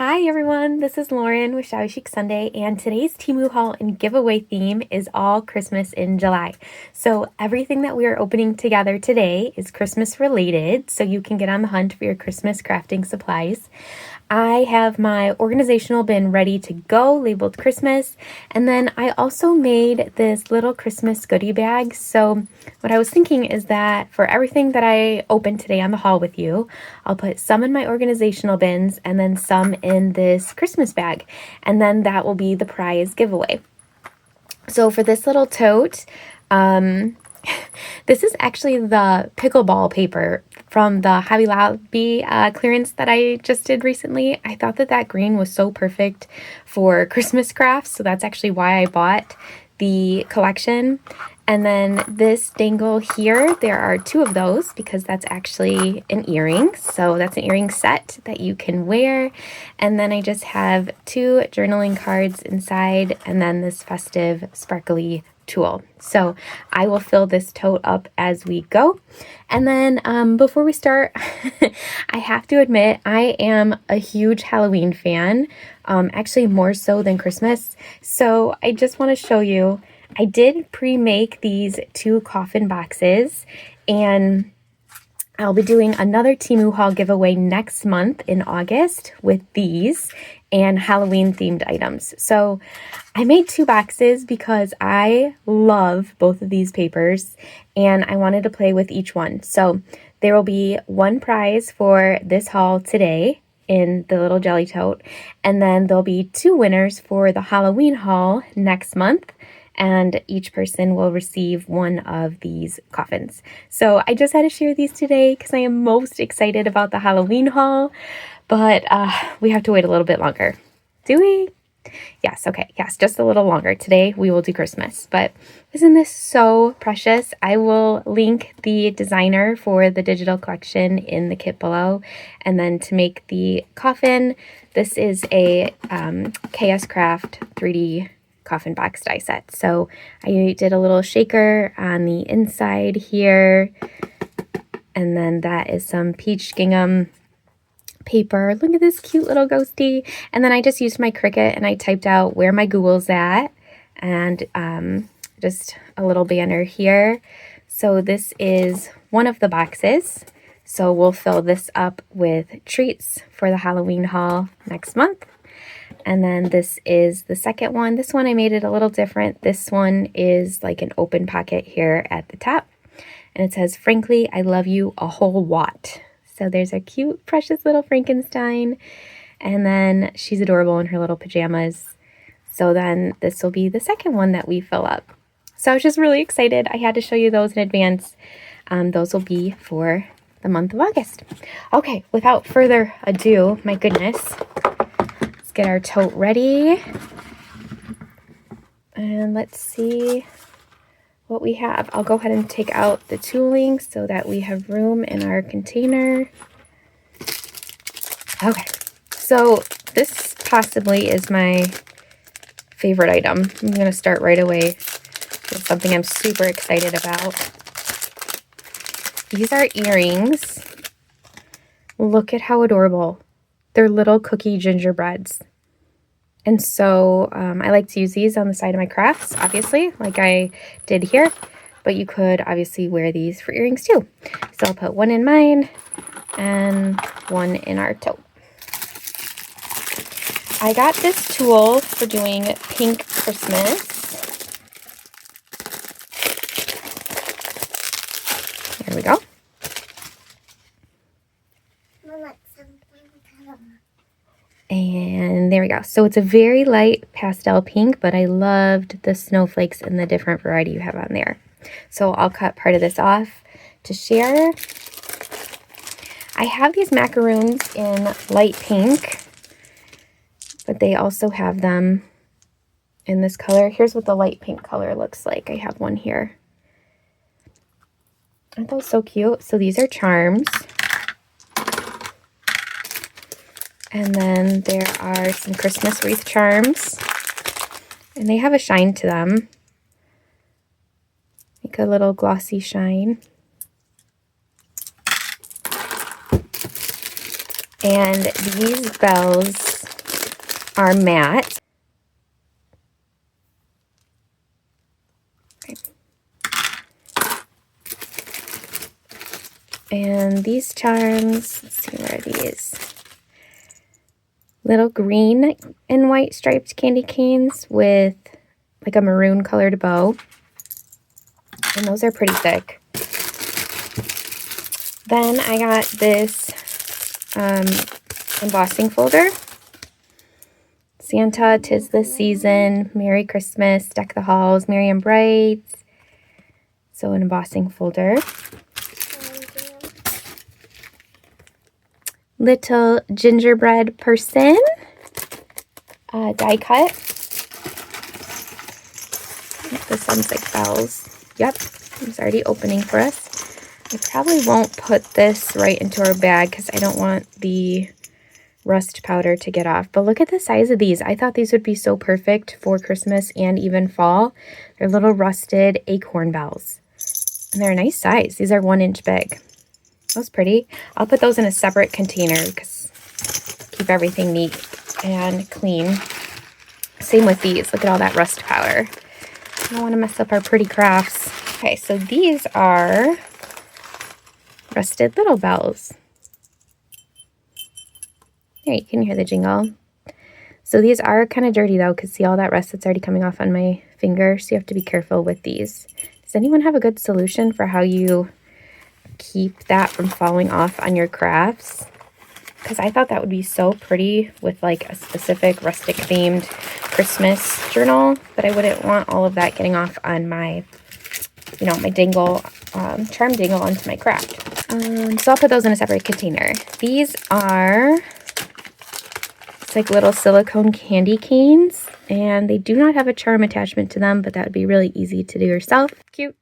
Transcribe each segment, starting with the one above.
Hi everyone, this is Lauren with Shabby Chic Sunday, and today's Temu haul and giveaway theme is all Christmas in July. So everything that we are opening together today is Christmas related, so you can get on the hunt for your Christmas crafting supplies. I have my organizational bin ready to go, labeled Christmas, and then I also made this little Christmas goodie bag. So what I was thinking is that for everything that I open today on the haul with you, I'll put some in my organizational bins and then some in this Christmas bag, and then that will be the prize giveaway. So for this little tote, this is actually the pickleball paper from the Hobby Lobby clearance that I just did recently. I thought that green was so perfect for Christmas crafts, so that's actually why I bought the collection. And then this dangle here, there are two of those because that's actually an earring. So that's an earring set that you can wear. And then I just have two journaling cards inside and then this festive sparkly tool. So I will fill this tote up as we go. And then before we start, I have to admit I am a huge Halloween fan, actually more so than Christmas. So I just want to show you, I did pre-make these two coffin boxes, and I'll be doing another Temu haul giveaway next month in August with these and Halloween themed items. So I made two boxes because I love both of these papers and I wanted to play with each one. So there will be one prize for this haul today in the little jelly tote, and then there'll be two winners for the Halloween haul next month. And each person will receive one of these coffins. So I just had to share these today because I am most excited about the Halloween haul, but we have to wait a little bit longer. Do we? Yes, okay, yes, just a little longer. Today we will do Christmas, but isn't this so precious? I will link the designer for the digital collection in the kit below. And then to make the coffin, this is a KS Craft 3D coffin box die set. So I did a little shaker on the inside here, and then that is some peach gingham paper. Look at this cute little ghosty. And then I just used my Cricut and I typed out where my Google's at, and just a little banner here. So this is one of the boxes. So we'll fill this up with treats for the Halloween haul next month. And then this is the second one. This one I made it a little different. This one is like an open pocket here at the top. And it says, "Frankly, I love you a whole lot." So there's a cute, precious little Frankenstein. And then she's adorable in her little pajamas. So then this will be the second one that we fill up. So I was just really excited. I had to show you those in advance. Those will be for the month of August. Okay, without further ado, my goodness. Get our tote ready, and let's see what we have. I'll go ahead and take out the tooling so that we have room in our container. Okay, so this possibly is my favorite item. I'm going to start right away with something I'm super excited about. These are earrings. Look at how adorable. They're little cookie gingerbreads. And so I like to use these on the side of my crafts, obviously, like I did here. But you could obviously wear these for earrings too. So I'll put one in mine and one in our tote. I got this tool for doing pink Christmas. There we go. And there we go. So it's a very light pastel pink, but I loved the snowflakes and the different variety you have on there. So I'll cut part of this off to share. I have these macaroons in light pink, but they also have them in this color. Here's what the light pink color looks like. I have one here. Aren't those so cute? So these are charms. And then there are some Christmas wreath charms, and they have a shine to them, like a little glossy shine. And these bells are matte. And these charms, let's see, where are these? Little green and white striped candy canes with like a maroon colored bow. And those are pretty thick. Then I got this embossing folder. Santa, 'tis the season, Merry Christmas, deck the halls, merry and bright. So an embossing folder. Little gingerbread person, die cut. This one's like bells. Yep, it's already opening for us. I probably won't put this right into our bag because I don't want the rust powder to get off. But look at the size of these. I thought these would be so perfect for Christmas and even fall. They're little rusted acorn bells. And they're a nice size. These are 1 inch big. That's pretty. I'll put those in a separate container because keep everything neat and clean. Same with these. Look at all that rust powder. I don't want to mess up our pretty crafts. Okay, so these are rusted little bells. There, you can hear the jingle. So these are kind of dirty though, because see all that rust that's already coming off on my finger, so you have to be careful with these. Does anyone have a good solution for how you keep that from falling off on your crafts? Because I thought that would be so pretty with like a specific rustic themed Christmas journal, but I wouldn't want all of that getting off on my, you know, my dangle, charm dangle onto my craft. So I'll put those in a separate container. These are, it's like little silicone candy canes, and they do not have a charm attachment to them, but that would be really easy to do yourself. Cute.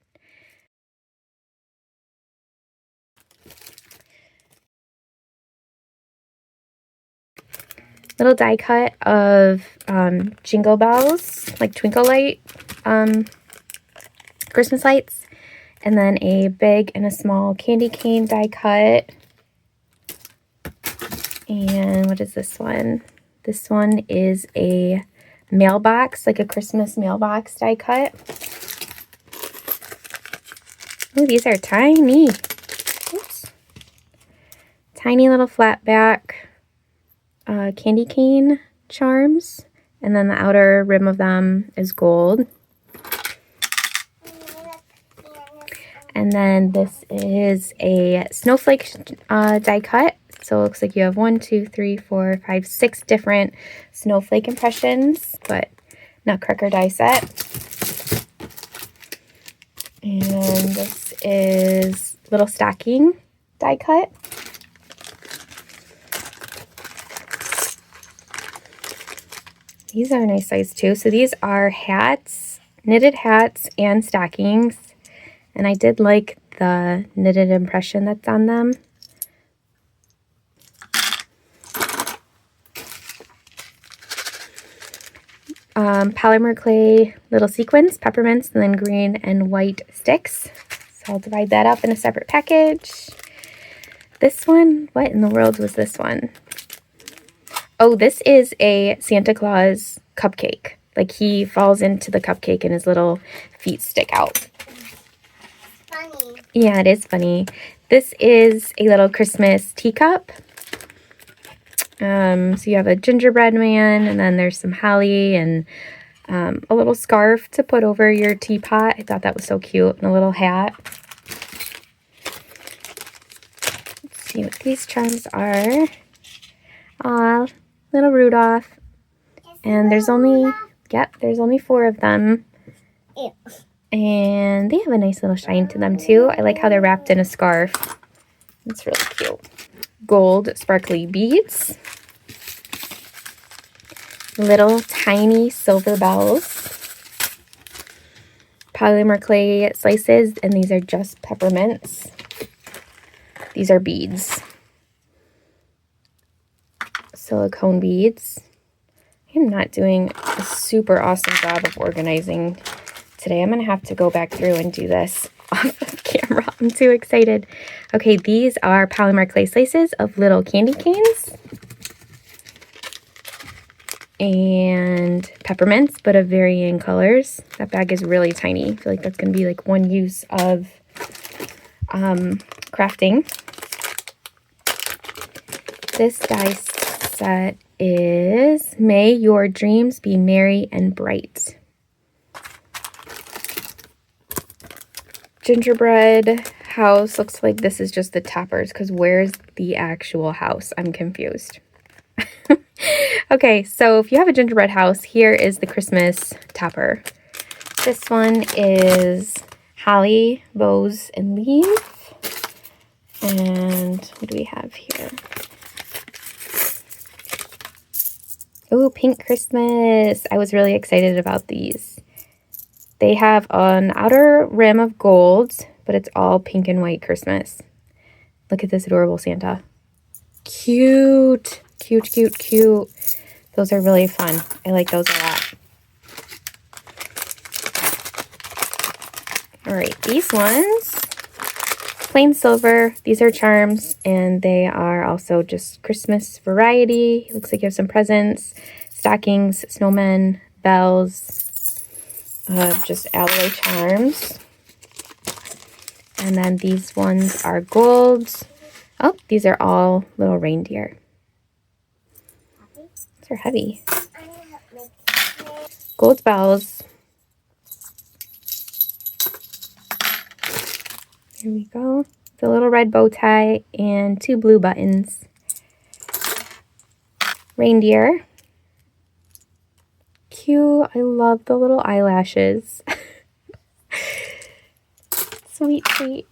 Little die cut of jingle bells, like twinkle light Christmas lights, and then a big and a small candy cane die cut. And what is this one? This one is a mailbox, like a Christmas mailbox die cut. Oh, these are tiny. Oops. Tiny little flat back candy cane charms, and then the outer rim of them is gold. And then this is a snowflake die cut. So it looks like you have 1, 2, 3, 4, 5, 6 different snowflake impressions, but nutcracker die set. And this is little stocking die cut. These are a nice size too. So these are hats, knitted hats and stockings. And I did like the knitted impression that's on them. Polymer clay little sequins, peppermints, and then green and white sticks. So I'll divide that up in a separate package. This one, what in the world was this one? Oh, this is a Santa Claus cupcake. Like he falls into the cupcake and his little feet stick out. Funny. Yeah, it is funny. This is a little Christmas teacup. So you have a gingerbread man, and then there's some holly and a little scarf to put over your teapot. I thought that was so cute. And a little hat. Let's see what these charms are. Aw, little Rudolph. And there's only, yep, there's only 4 of them. Ew. And they have a nice little shine to them too. I like how they're wrapped in a scarf. It's really cute. Gold sparkly beads. Little tiny silver bells. Polymer clay slices, and these are just peppermints. These are beads. Silicone beads. I'm not doing a super awesome job of organizing today. I'm going to have to go back through and do this off of camera. I'm too excited. Okay, these are polymer clay slices of little candy canes. and peppermints, but of varying colors. That bag is really tiny. I feel like that's going to be like one use of crafting. This dice set is May Your Dreams Be Merry and Bright. Gingerbread house. Looks like this is just the toppers, because where's the actual house? I'm confused. Okay, so if you have a gingerbread house, here is the Christmas topper. This one is holly, bows, and leaves. And what do we have here? Oh, Pink Christmas. I was really excited about these. They have an outer rim of gold, but it's all pink and white Christmas. Look at this adorable Santa. Cute. Cute, cute, cute. Those are really fun. I like those a lot. All right, these ones, plain silver. These are charms, and they are also just Christmas variety. Looks like you have some presents, stockings, snowmen, bells, just alloy charms. And then these ones are gold. Oh, these are all little reindeer. These are heavy. Gold bells. Here we go. The little red bow tie and 2 blue buttons. Reindeer. Cute. I love the little eyelashes. Sweet, sweet.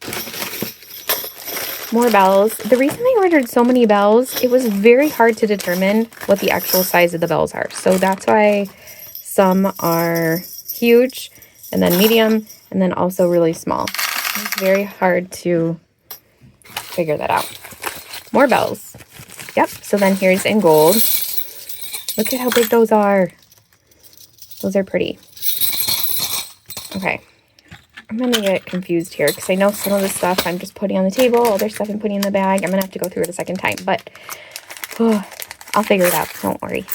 More bells. The reason I ordered so many bells, it was very hard to determine what the actual size of the bells are. So that's why some are huge, and then medium, and then also really small. It's very hard to figure that out. More bells. Yep, so then here's in gold. Look at how big those are. Those are pretty. Okay. I'm going to get confused here because I know some of the stuff I'm just putting on the table, other stuff I'm putting in the bag. I'm going to have to go through it a second time, but I'll figure it out. Don't worry.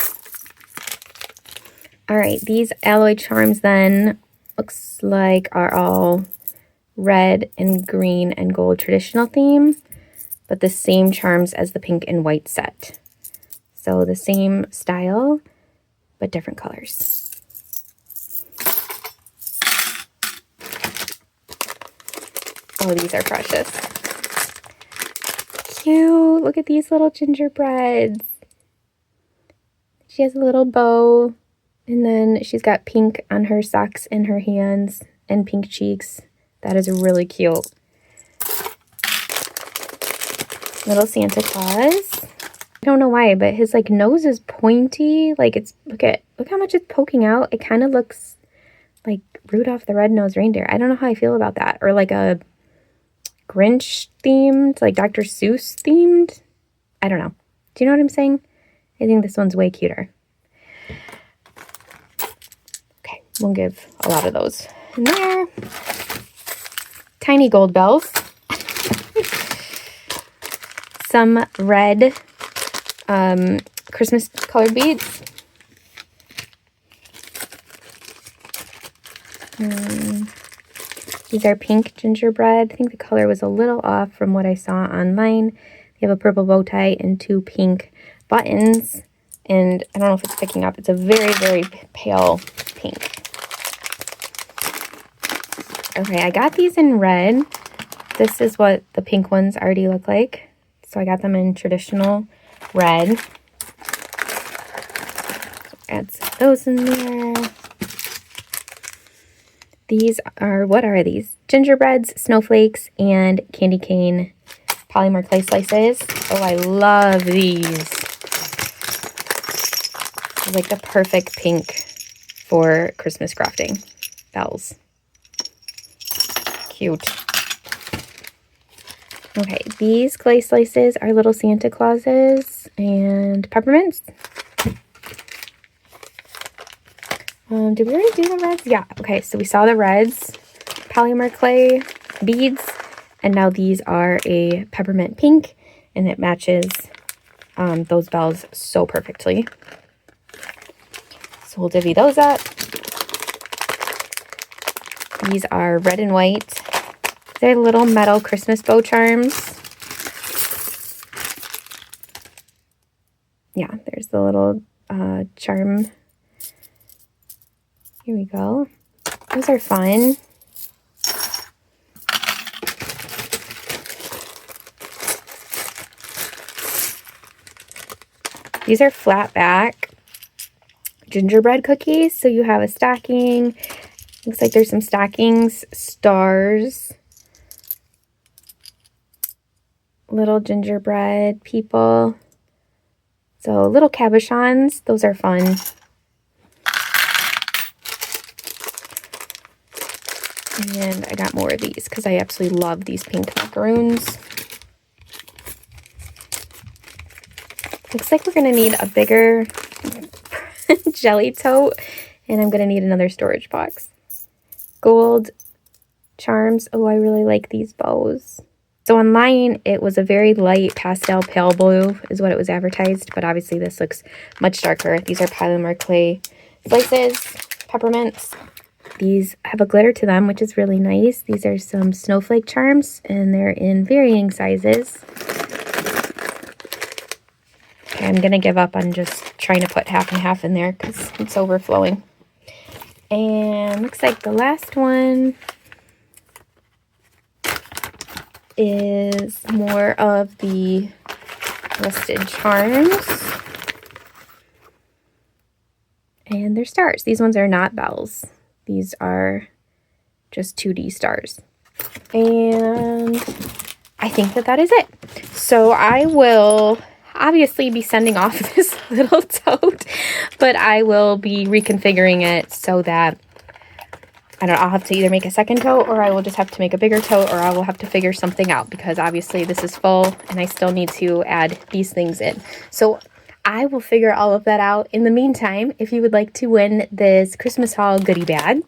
All right, these alloy charms then looks like are all red and green and gold traditional theme, but the same charms as the pink and white set. So the same style, but different colors. Oh, these are precious. Cute. Look at these little gingerbreads. She has a little bow, and then she's got pink on her socks and her hands and pink cheeks. That is really cute. Little Santa Claus. I don't know why, but his like nose is pointy. Like it's look how much it's poking out. It kind of looks like Rudolph the Red-Nosed Reindeer. I don't know how I feel about that. Or like a Grinch themed, like Dr. Seuss themed. I don't know. Do you know what I'm saying? I think this one's way cuter. Okay, we'll give a lot of those in there. Tiny gold bells. Some red Christmas colored beads. These are pink gingerbread. I think the color was a little off from what I saw online. They have a purple bow tie and 2 pink buttons. And I don't know if it's picking up. It's a very, very pale pink. Okay, I got these in red. This is what the pink ones already look like. So I got them in traditional red. Add some of those in there. These are, what are these? Gingerbreads, snowflakes, and candy cane polymer clay slices. Oh, I love these. They're like the perfect pink for Christmas crafting. Bells. Cute. Okay, these clay slices are little Santa Clauses and peppermints. Did we already do the reds? Yeah, okay, so we saw the reds, polymer clay beads, and now these are a peppermint pink, and it matches those bells so perfectly. So we'll divvy those up. These are red and white. They're little metal Christmas bow charms. Yeah, there's the little charm. Here we go. Those are fun. These are flat back gingerbread cookies. So you have a stocking. Looks like there's some stockings, stars, little gingerbread people. So little cabochons. Those are fun. And I got more of these because I absolutely love these pink macaroons. Looks like we're going to need a bigger jelly tote, and I'm going to need another storage box. Gold charms. Oh, I really like these bows. So online, it was a very light pastel pale blue is what it was advertised, but obviously this looks much darker. These are polymer clay slices, peppermints. These have a glitter to them, which is really nice. These are some snowflake charms, and they're in varying sizes. Okay, I'm going to give up on just trying to put half and half in there because it's overflowing. And looks like the last one is more of the rusted charms. And they're stars. These ones are not bells. These are just 2D stars. And I think that is it. So I will obviously be sending off this little tote, but I will be reconfiguring it so that, I don't know, I'll have to either make a second tote, or I will just have to make a bigger tote, or I will have to figure something out because obviously this is full and I still need to add these things in. So I will figure all of that out. In the meantime, if you would like to win this Christmas haul goodie bag,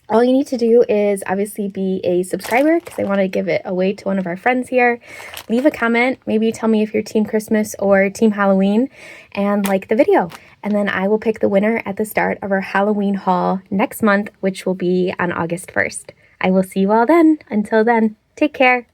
all you need to do is obviously be a subscriber because I want to give it away to one of our friends here. Leave a comment. Maybe tell me if you're Team Christmas or Team Halloween, and like the video. And then I will pick the winner at the start of our Halloween haul next month, which will be on August 1st. I will see you all then. Until then, take care.